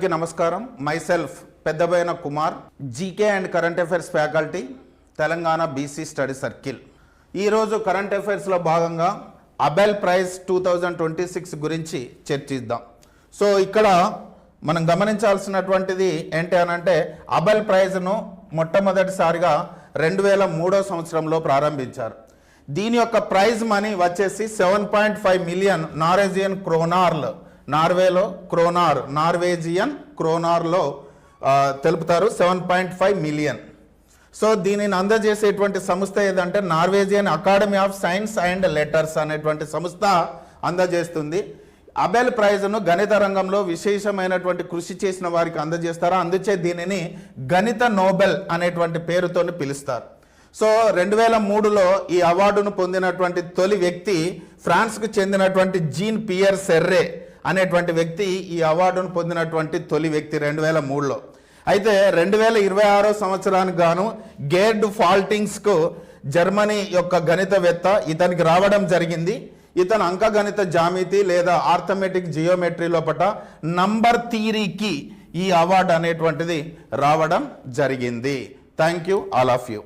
అందరికీ నమస్కారం. Myself Peddaboina Kumar, GK and current affairs faculty, Telangana BC study circle. ఈరోజు కరెంట్ అఫైర్స్లో భాగంగా అబెల్ ప్రైజ్ 2026 గురించి చర్చిద్దాం. సో ఇక్కడ మనం గమనించాల్సినటువంటిది ఏంటి అనంటే, అబెల్ ప్రైజ్ను మొట్టమొదటిసారిగా 2003 సంవత్సరంలో ప్రారంభించారు. దీని యొక్క ప్రైజ్ మనీ వచ్చేసి 7.5 మిలియన్ నార్వేజియన్ క్రోనార్లు. నార్వేలో క్రోనార్, నార్వేజియన్ క్రోనార్లో తెలుపుతారు 7.5 మిలియన్. సో దీనిని అందజేసేటువంటి సంస్థ ఏదంటే Norwegian academy of science and letters అనేటువంటి సంస్థ అందజేస్తుంది. అబెల్ ప్రైజ్ను గణిత రంగంలో విశేషమైనటువంటి కృషి చేసిన వారికి అందజేస్తారు. అందుచే దీనిని గణిత నోబెల్ అనేటువంటి పేరుతో పిలుస్తారు. సో 2003లో ఈ అవార్డును పొందినటువంటి తొలి వ్యక్తి ఫ్రాన్స్కు చెందినటువంటి జీన్ పియర్ సెర్రే అనేటువంటి వ్యక్తి ఈ అవార్డును పొందినటువంటి తొలి వ్యక్తి 2003లో. అయితే 2026 సంవత్సరానికి గాను గేర్డ్ ఫాల్టింగ్స్కు జర్మనీ యొక్క గణితవేత్త ఇతనికి రావడం జరిగింది. ఇతను అంకగణిత జామితి లేదా ఆర్థమెటిక్ జియోమెట్రీ లోపట నంబర్ థియరీకి ఈ అవార్డు అనేటువంటిది రావడం జరిగింది. Thank you all of you.